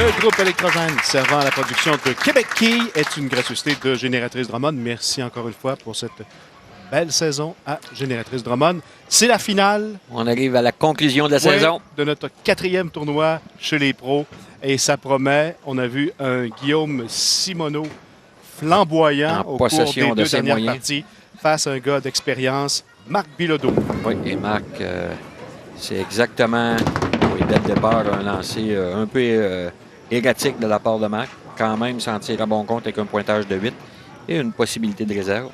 Le groupe électrogène servant à la production de Québec Quay est une gracieuseté de Génératrice Drummond. Merci encore une fois pour cette belle saison à Génératrice Drummond. C'est la finale. On arrive à la conclusion de la saison. De notre 4e tournoi chez les pros. Et ça promet. On a vu un Guillaume Simoneau flamboyant au cours des 2 dernières parties face à un gars d'expérience, Marc Bilodeau. Oui, et Marc, c'est exactement, dès le départ, un lancer un peu erratique de la part de Marc. Quand même, s'en tire à bon compte avec un pointage de 8 et une possibilité de réserve.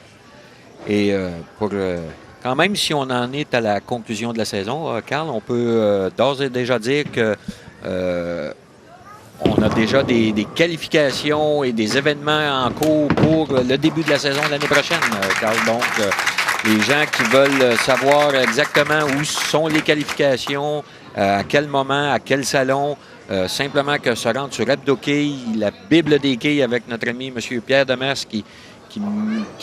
Et quand même, si on en est à la conclusion de la saison, Carl, on peut d'ores et déjà dire que on a déjà des qualifications et des événements en cours pour le début de la saison de l'année prochaine, Carl. Donc, les gens qui veulent savoir exactement où sont les qualifications, à quel moment, à quel salon, simplement que se rendre sur Hebdo-Quay, la Bible des quais avec notre ami M. Pierre Demers qui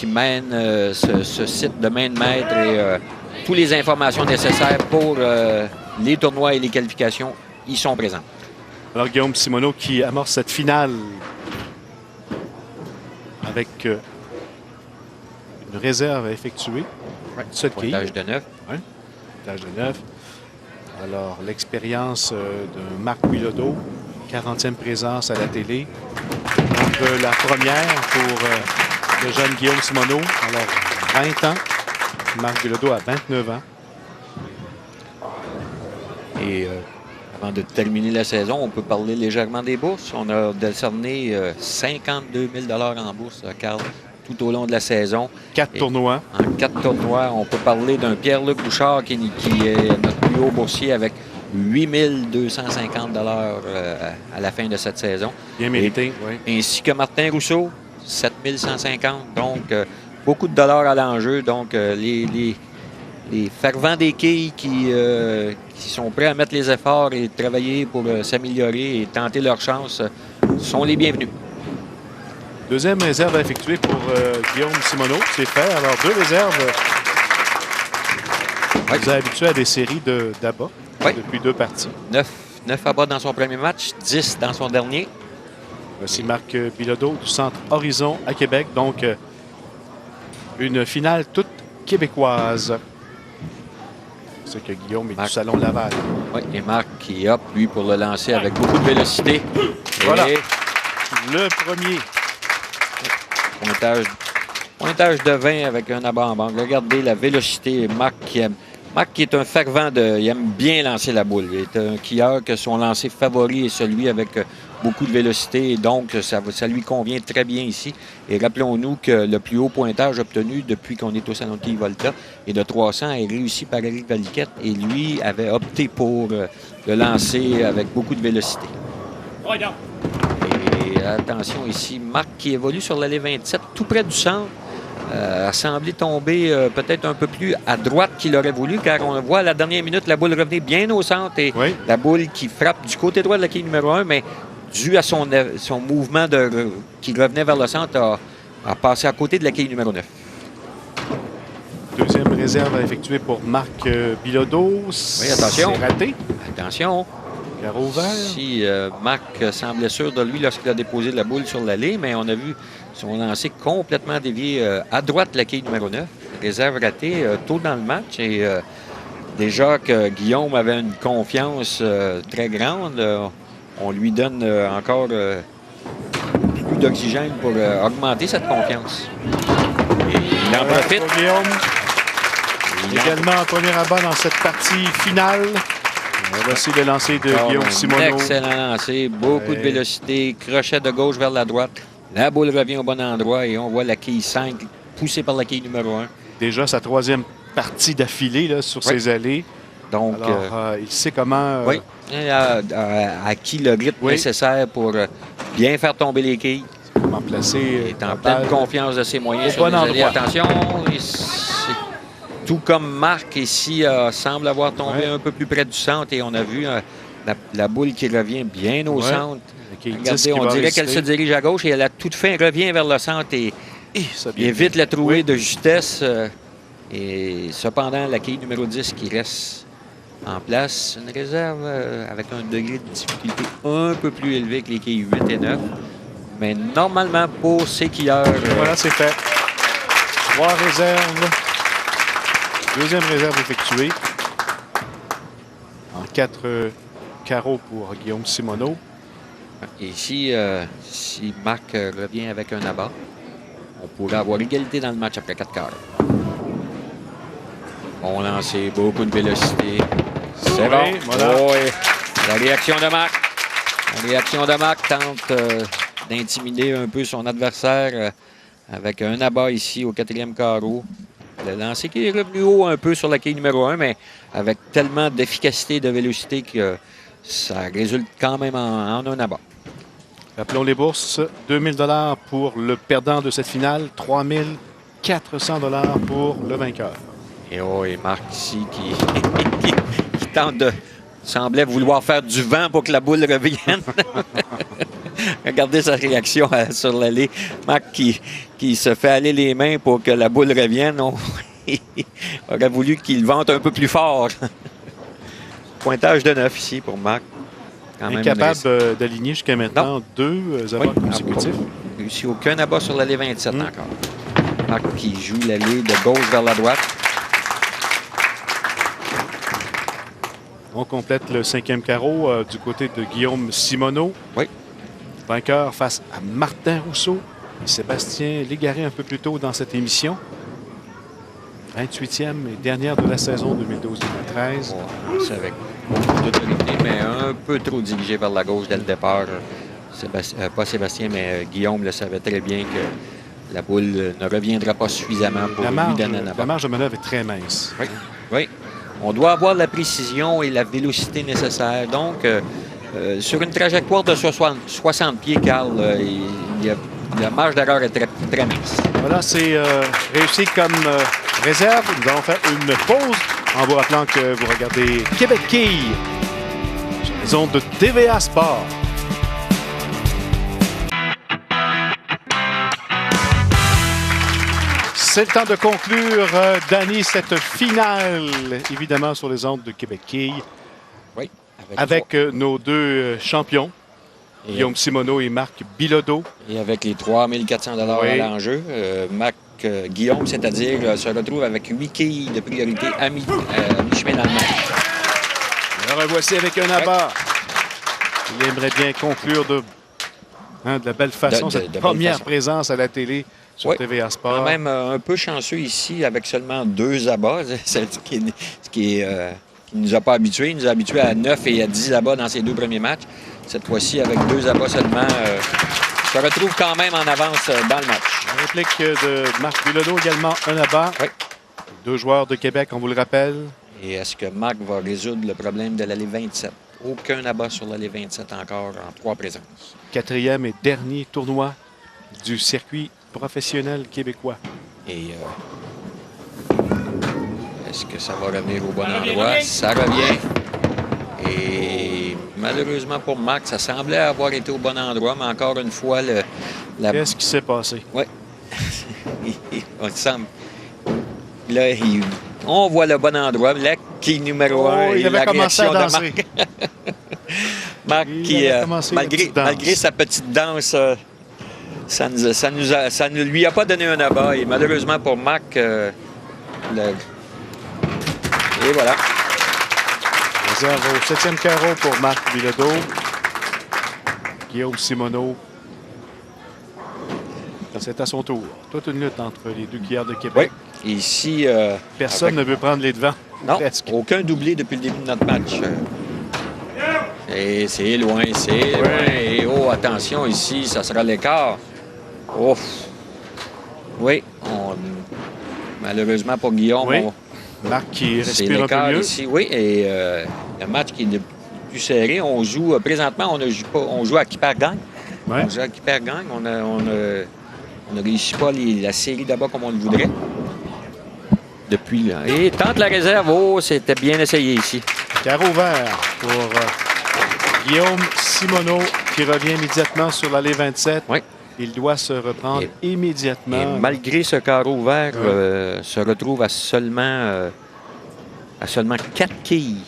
mène ce site de main de maître et toutes les informations nécessaires pour les tournois et les qualifications y sont présentes. Alors, Guillaume Simoneau qui amorce cette finale avec une réserve à effectuer. Pointage de 9. Oui, pointage de 9. Alors, l'expérience de Marc Bilodeau, 40e présence à la télé. Donc, la première pour le jeune Guillaume Simoneau. Alors, 20 ans. Marc Bilodeau a 29 ans. Et avant de terminer la saison, on peut parler légèrement des bourses. On a décerné 52 000 en bourse, Carl, tout au long de la saison. 4 tournois. En 4 tournois, on peut parler d'un Pierre-Luc Bouchard qui est notre plus haut boursier avec 8 250 à la fin de cette saison. Bien mérité, oui. Ainsi que Martin Rousseau, 7 150. Donc, beaucoup de dollars à l'enjeu. Donc, les fervents des quilles qui sont prêts à mettre les efforts et travailler pour s'améliorer et tenter leur chance sont les bienvenus. Deuxième réserve à effectuer pour Guillaume Simoneau. C'est fait. Alors, 2 réserves. Vous êtes habitué à des séries d'abats depuis 2 parties. 9 abats dans son premier match, 10 dans son dernier. Voici Marc Bilodeau du Centre Horizon à Québec. Donc, une finale toute québécoise. C'est que Guillaume est du Salon Laval. Oui, et Marc qui est up, lui, pour le lancer avec beaucoup de vélocité. Voilà. Et le premier. Pointage de 20 avec un abat en banque. Regardez la vélocité. Marc qui est un fervent il aime bien lancer la boule. Il est un quilleur que son lancer favori est celui avec beaucoup de vélocité. Et donc, ça lui convient très bien ici. Et rappelons-nous que le plus haut pointage obtenu depuis qu'on est au Salon de Quilles-Volta est de 300 et réussi par Éric Valiquette. Et lui avait opté pour le lancer avec beaucoup de vélocité. Et attention ici, Marc qui évolue sur l'allée 27, tout près du centre. A semblé tomber peut-être un peu plus à droite qu'il aurait voulu, car on voit à la dernière minute la boule revenir bien au centre et la boule qui frappe du côté droit de la quille numéro 1, mais dû à son mouvement qui revenait vers le centre, a passé à côté de la quille numéro 9. Deuxième réserve à effectuer pour Marc Bilodeau. Oui, attention. C'est raté. Attention. Carreau vert. Si Marc semblait sûr de lui lorsqu'il a déposé la boule sur l'allée, mais on a vu son lancer complètement dévié à droite de la quille numéro 9. Réserve ratée tôt dans le match. Et déjà que Guillaume avait une confiance très grande, on lui donne encore plus d'oxygène pour augmenter cette confiance. Et il en profite. Guillaume. Également en premier abat dans cette partie finale. Voici le lancer de Guillaume Simoneau. Excellent lancer, beaucoup de vélocité, crochet de gauche vers la droite. La boule revient au bon endroit et on voit la quille 5 poussée par la quille numéro 1. Déjà sa 3e partie d'affilée sur ses allées. Donc, alors, il sait comment... acquis le rythme nécessaire pour bien faire tomber les quilles. Comment placer... Il est en pleine confiance de ses moyens sur les allées. Attention, tout comme Marc ici semble avoir tombé un peu plus près du centre et on a vu la boule qui revient bien au centre. Regardez, on dirait qu'elle se dirige à gauche et elle a toute fin revient vers le centre et évite la trouée de justesse. Et cependant, la quille numéro 10 qui reste en place. Une réserve avec un degré de difficulté un peu plus élevé que les quilles 8 et 9. Mais normalement, pour ces quilleurs... Voilà, c'est fait. 3 réserves. Deuxième réserve effectuée. En 4 carreaux pour Guillaume Simoneau. Et ici, si Marc revient avec un abat, on pourrait avoir égalité dans le match après 4 quarts. Bon lancé, beaucoup de vélocité. C'est bon. Voilà. Oh, oui. La réaction de Marc. La réaction de Marc tente d'intimider un peu son adversaire avec un abat ici au 4e carreau. Le lancer qui est revenu haut un peu sur la quille numéro 1, mais avec tellement d'efficacité et de vélocité que ça résulte quand même en un abat. Rappelons les bourses. 2000 $ pour le perdant de cette finale. 3400 $ pour le vainqueur. Et Marc ici qui tente de... semblait vouloir faire du vent pour que la boule revienne. Regardez sa réaction sur l'allée. Marc qui se fait aller les mains pour que la boule revienne. Il aurait voulu qu'il vente un peu plus fort. Pointage de 9 ici pour Marc. Incapable d'aligner jusqu'à maintenant 2 abats consécutifs. Réussi aucun abat sur l'allée 27 encore. Marc qui joue l'allée de gauche vers la droite. On complète le 5e carreau du côté de Guillaume Simoneau. Oui. Vainqueur face à Martin Rousseau et Sébastien Légaré un peu plus tôt dans cette émission. 28e et dernière de la saison 2012-2013. C'est avec beaucoup d'autorité, mais un peu trop dirigé vers la gauche dès le départ. Pas Sébastien, mais Guillaume le savait très bien que la boule ne reviendra pas suffisamment pour lui donner un abat. La marge de manœuvre est très mince. Oui. Oui. On doit avoir la précision et la vélocité nécessaires. Donc, sur une trajectoire de 60 pieds, Carl, la marge d'erreur est très, très mince. Voilà, c'est réussi comme réserve. Nous allons faire une pause en vous rappelant que vous regardez Québec Quilles sur les ondes de TVA Sport. C'est le temps de conclure, Danny, cette finale, évidemment, sur les ondes de Québec Quilles. Oui. Avec nos 2 champions, Guillaume Simoneau et Marc Bilodeau. Et avec les 3400 $ à l'enjeu, Guillaume, c'est-à-dire, se retrouve avec 8 quilles de priorité à mi-chemin dans le match. Alors, voici avec un abat. Il aimerait bien conclure de la belle façon cette première présence à la télé sur TVA Sport. Quand même un peu chanceux ici avec seulement 2 abats, ce qui nous a pas habitués. Il nous a habitués à 9 et à 10 abats dans ses 2 premiers matchs. Cette fois-ci, avec 2 abats seulement, se retrouve quand même en avance dans le match. La réplique de Marc Bilodeau également, un abat. Oui. 2 joueurs de Québec, on vous le rappelle. Et est-ce que Marc va résoudre le problème de l'allée 27? Aucun abat sur l'allée 27 encore en 3 présences. 4e et dernier tournoi du circuit professionnel québécois. Et est-ce que ça va revenir au bon endroit? Ça revient. Et malheureusement pour Marc, ça semblait avoir été au bon endroit, mais encore une fois, Qu'est-ce qui s'est passé? Oui. On semble. Là, on voit le bon endroit. La quille numéro 1 et la réaction de Marc. Marc qui, malgré sa petite danse, ça ne lui a pas donné un abat. Et malheureusement pour Marc, et voilà. Réserve au 7e carreau pour Marc Bilodeau. Guillaume Simoneau. C'est à son tour. Toute une lutte entre les 2 quilleurs de Québec. Oui. Ici, personne ne veut prendre les devants. Non, presque. Aucun doublé depuis le début de notre match. Et c'est loin, c'est loin. Et attention ici, ça sera l'écart. Ouf. Oui, malheureusement pour Guillaume, Marc qui respire un peu mieux. Ici, oui, et le match qui est plus serré, on joue présentement, on joue à Kippergang. Ouais. On joue à Kippergang. On ne réussit pas la série d'abord comme on le voudrait. Depuis là. Et tente la réserve. C'était bien essayé ici. Carreau vert pour Guillaume Simoneau qui revient immédiatement sur l'allée 27. Oui. Il doit se reprendre immédiatement. Et malgré ce carreau vert, se retrouve à seulement 4 quilles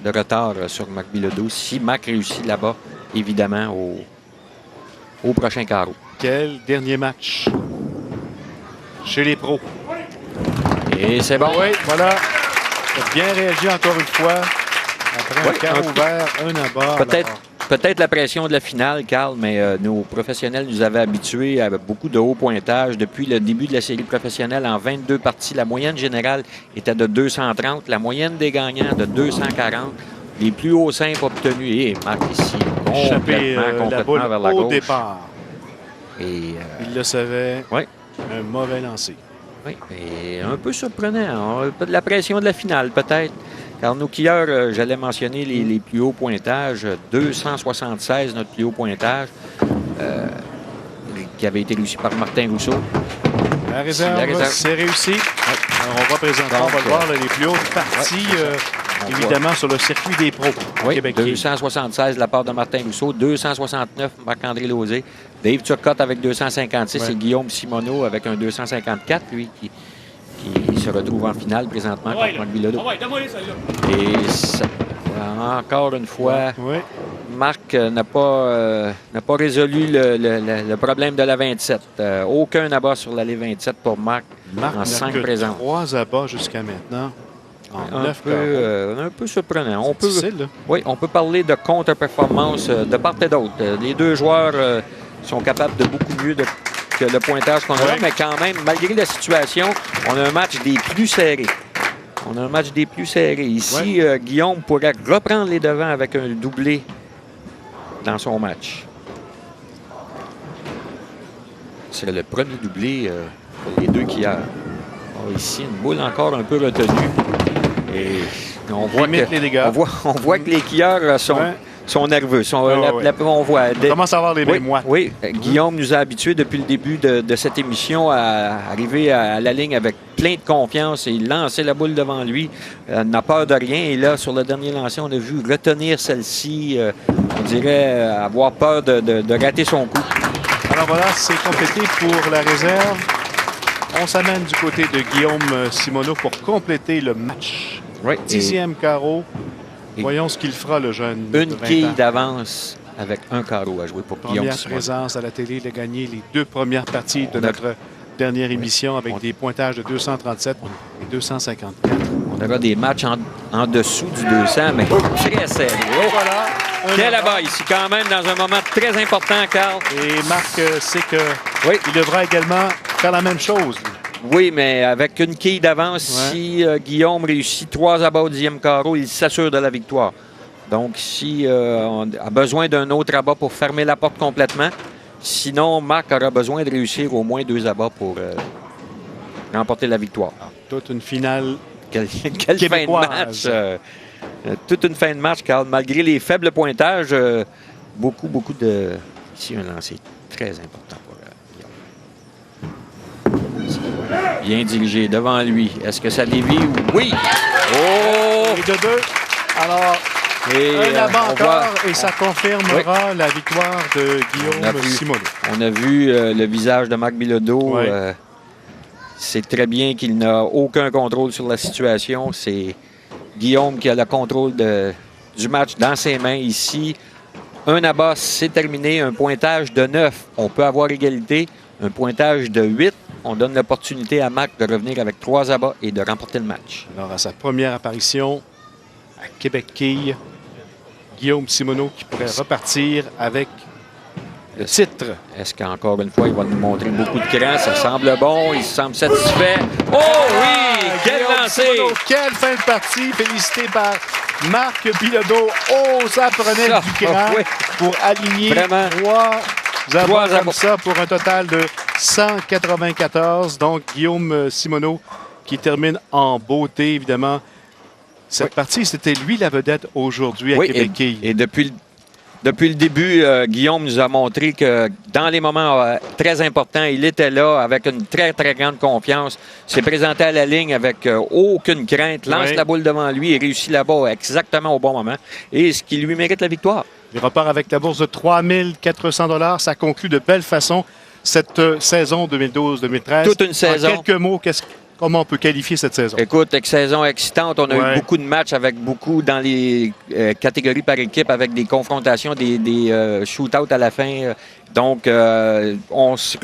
de retard sur Marc Bilodeau. Si Marc réussit là-bas, évidemment, au prochain carreau. Quel dernier match chez les pros. Et c'est bon. Oui, voilà. Il a bien réagi encore une fois. Après un carreau ouvert, un abat. Peut-être la pression de la finale, Carl, mais nos professionnels nous avaient habitués à beaucoup de hauts pointages. Depuis le début de la série professionnelle, en 22 parties, la moyenne générale était de 230, la moyenne des gagnants de 240. Les plus hauts simples obtenus. Et Marc ici, complètement la boule vers la au gauche. départ. Et, il le savait. Oui. Un mauvais lancer. Oui, et un peu surprenant. De la pression de la finale, peut-être. Car nos quilleurs, j'allais mentionner les plus hauts pointages. 276, notre plus haut pointage, qui avait été réussi par Martin Rousseau. La réserve, c'est réussi. Ouais. Alors, on va présenter, on va le voir, là, les plus hautes parties, évidemment, sur le circuit des pros au Québec. 276 de la part de Martin Rousseau, 269 Marc-André Lauzé, Dave Turcotte avec 256 et Guillaume Simoneau avec un 254, lui, qui se retrouve en finale présentement contre Marc Bilodeau. Et ça, encore une fois, Marc n'a pas résolu le problème de la 27. Aucun abat sur l'allée 27 pour Marc en 5 présences. 3 abats jusqu'à maintenant. Un peu surprenant. On peut parler de contre-performance de part et d'autre. Les deux joueurs sont capables de beaucoup mieux que le pointage qu'on a là, mais quand même, malgré la situation, on a un match des plus serrés. Ici, Guillaume pourrait reprendre les devants avec un doublé dans son match. Ce serait le premier doublé pour les deux quilleurs. Ici, une boule encore un peu retenue. Et on voit que les quilleurs sont nerveux. On commence à avoir les mémoires. Oui, Guillaume nous a habitués depuis le début de cette émission à arriver à la ligne avec plein de confiance et lancer la boule devant lui. N'a peur de rien. Et là, sur le dernier lancer, on a vu retenir celle-ci. On dirait avoir peur de rater son coup. Alors voilà, c'est complété pour la réserve. On s'amène du côté de Guillaume Simoneau pour compléter le match. 10e carreau. Voyons ce qu'il fera, le jeune. Une quille d'avance avec un carreau à jouer pour Guillaume Simoneau. Première présence à la télé. Il a gagné les 2 premières parties de notre dernière émission avec des pointages de 237 et 254. On aura des matchs en dessous du 200, mais très serré. Voilà. Quel abat ici, quand même, dans un moment très important, Carl. Et Marc sait qu'il devra également faire la même chose. Oui, mais avec une quille d'avance, si Guillaume réussit 3 abats au 10e carreau, il s'assure de la victoire. Donc, si on a besoin d'un autre abat pour fermer la porte complètement, sinon, Marc aura besoin de réussir au moins 2 abats pour remporter la victoire. Alors, toute une finale Quelle fin de match! Toute une fin de match, Carl. Malgré les faibles pointages, beaucoup de... Ici, un lancer très important pour Guillaume. Bien dirigé devant lui. Est-ce que ça dévie ou... Oui! Oh! Et de 2. Alors, un abat encore et ça confirmera la victoire de Guillaume Simoneau. On a vu le visage de Marc Bilodeau. C'est très bien qu'il n'a aucun contrôle sur la situation. C'est Guillaume qui a le contrôle du match dans ses mains ici. Un abat, c'est terminé. Un pointage de 9, on peut avoir égalité. Un pointage de 8, on donne l'opportunité à Marc de revenir avec 3 abats et de remporter le match. Alors, à sa première apparition à Québec-Quille, Guillaume Simoneau qui pourrait repartir avec le titre. Est-ce qu'encore une fois, il va nous montrer beaucoup de cran? Ça semble bon, il semble satisfait. Oh oui! Quel lancé! Quelle fin de partie! Félicité par Marc Bilodeau. Oh, ça prenait du cran pour aligner 3 abats comme ça pour un total de 194. Donc, Guillaume Simoneau qui termine en beauté, évidemment. Cette partie, c'était lui la vedette aujourd'hui à Québec-Quille. Et depuis le début, Guillaume nous a montré que dans les moments très importants, il était là avec une très, très grande confiance. S'est présenté à la ligne avec aucune crainte, lance la boule devant lui et réussit là-bas exactement au bon moment. Et ce qui lui mérite la victoire. Il repart avec la bourse de 3 400 $. Ça conclut de belle façon cette saison 2012-2013. Toute une saison. En quelques mots, qu'est-ce comment on peut qualifier cette saison? Écoute, saison excitante. On a eu beaucoup de matchs avec beaucoup dans les catégories par équipe, avec des confrontations, des shootouts à la fin. Donc, on se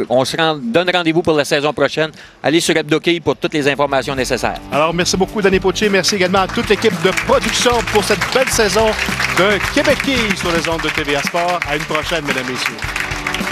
donne rendez-vous pour la saison prochaine. Allez sur Hebdoquille pour toutes les informations nécessaires. Alors, merci beaucoup, Danny Potier. Merci également à toute l'équipe de production pour cette belle saison de Québec Quille sur les ondes de TVA Sport. À une prochaine, mesdames et messieurs.